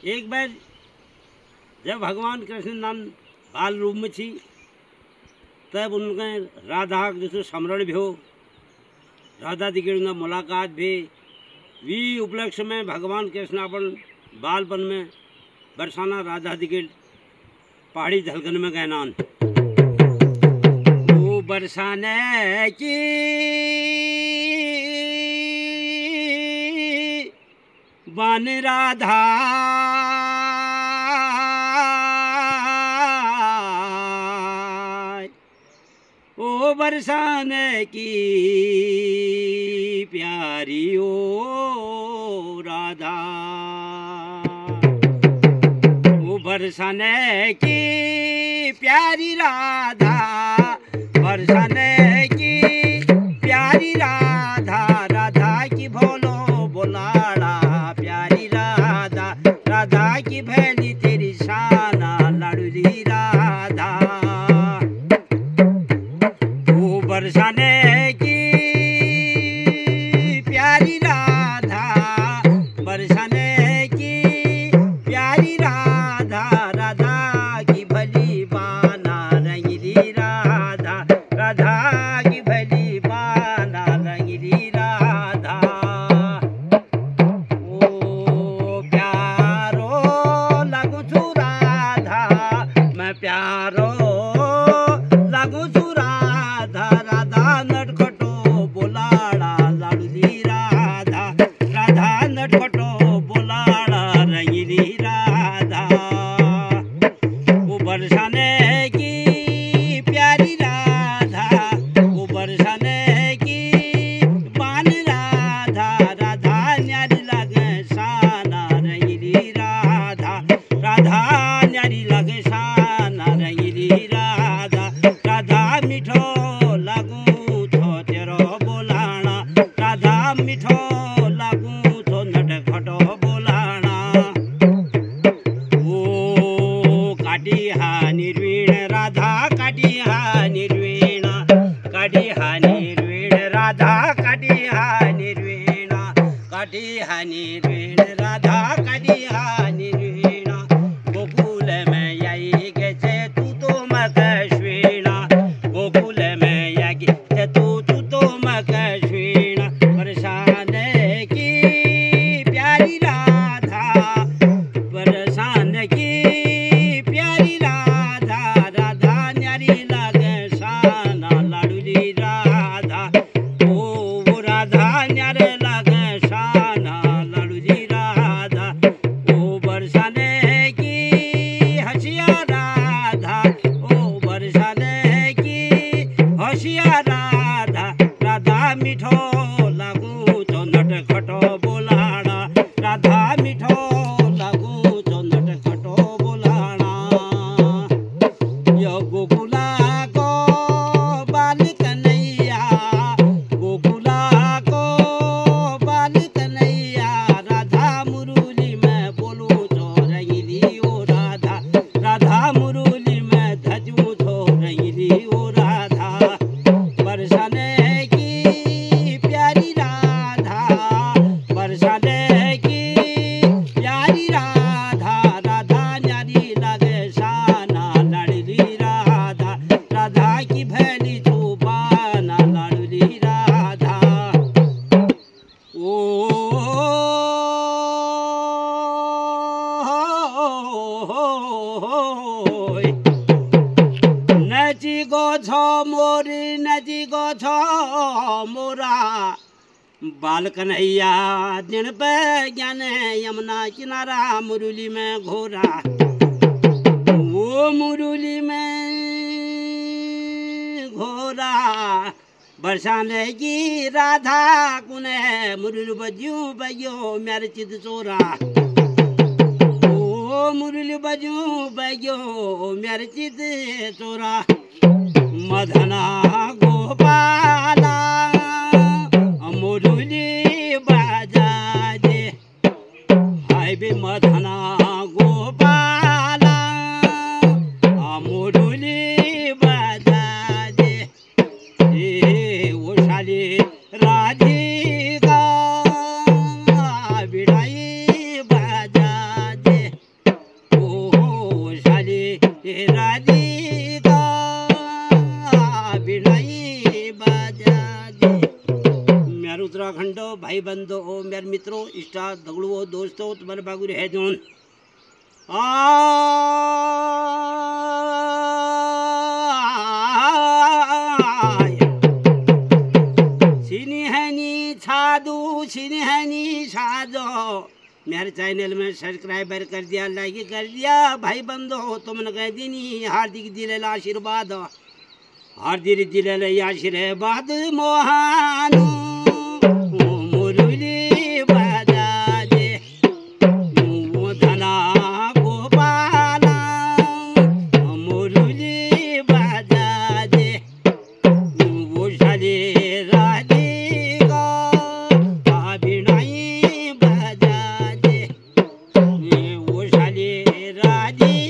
एक बार जब भगवान कृष्ण नाम बाल रूप में थी तब उनके राधा जैसे स्मरण भी हो, राधा दी के मुलाकात भी वी उपलक्ष्य में भगवान कृष्ण अपन बालपन में बरसाना राधा दी के पहाड़ी धलकन में गहनान वो बरसाने की बान राधा ओ बरसाने की प्यारी ओ राधा, ओ बरसाने की प्यारी राधा, बरसाने की प्यारी राधा, राधा की भोलो बोलाड़ा प्यारी राधा, राधा की भैली तेरी शाना लाडली राधा, ओ बरसाने की प्यारी राधा, बरसाने की प्यारी राधा, राधा की भली बाना रंगीली राधा, राधा की भली बाना रंगीली राधा, ओ प्यारो लगू छु राधा, मैं प्यारो लगू छु राधा, राधा नटखटो बोलाड़ा लाडली राधा, राधा नटखटो बोलाड़ा रंगीली राधा, वो बरसाने की प्यारी राधा, वो बरसाने की बान राधा, राधा न्यारी लगे शाना रंगीली राधा, राधा न्यारी लगे शाना रंगीली राधा, राधा मिठो लगू थो तेरो बोलाना, राधा मिठो लगू थो नटखटो बोलाना, ओ काटी हा निर्वीण राधा, काटी हा निर्वीण, काटी हा निर्वीण राधा, काटी हा निर्वीण, काटी हा निर्वीण राधा, काटी हा निर्वीण, गोकुल में यही कैसे तू तो मकश्वीणा, गोकुल में यही कैसे तू तो मकश्वीणा, बरसाने की प्यारी राधा, बरसाने की प्यारी राधा, राधा न्यारी लगे शाना लाडली राधा, ओ वो राधा न्यारे लगे शाना लाडली राधा, ओ बरसाने की हसिया राधा, ओ बरसाने की हसिया राधा, राधा मिठो लगू तो नटखटो बोलाड़ा, राधा मिठो लगू तो नटखटो बोलाड़ा, यो गोकुला को बाल कन्हैया, गोकुला को बाल कन्हैया, राधा मुरली में बोलू तो रंगीली ओ राधा, राधा मुरली में धजू तो रंगीली ओ राधा, बरसाने की प्यारी राधा, बरसाने की प्यारी राधा, राधा न्यारी लगे शाना लाडली राधा, राधा की भैली तू बाना लाडली राधा, ओ नची गो छो मोरी, नची गो छो मोरा, बाल कन्हैया दिन पे ज्ञान यमुना किनारा, मुरली में घोरा, वो मुरली में घोरा, बरसाने की राधा कुने मुरली बजू बजो मेरे चित चोरा, ओ मुरली बजू बजो मेरे चित चोरा, मदना गोपाला मुरली बाजा दे, हाय बे मदना गोपाला मुरली बाजा दे, ए वो शाली राधिका बिड़ाई बाजा दे, राधिका बिनाई बाजा जे। मेरे उत्तराखंड भाई बंधो ओ मेरे मित्रों इष्टा दगड़ुओ दोस्तों तुम्हारे बागुर है जोन सिन्हनी छादू सिन्हनी छादो मेरे चैनल में सब्सक्राइबर कर दिया लाइक कर दिया भाई बंधो तुमने कह दीनी हार्दिक दिल आशीर्वाद हार्दिक दिल आशीर्वाद मोहानो मुरली बजा दे वो धना गोपाला मुरली बजा दे वो शाले राधिका अभिनय बजा दे वो शाले राधिका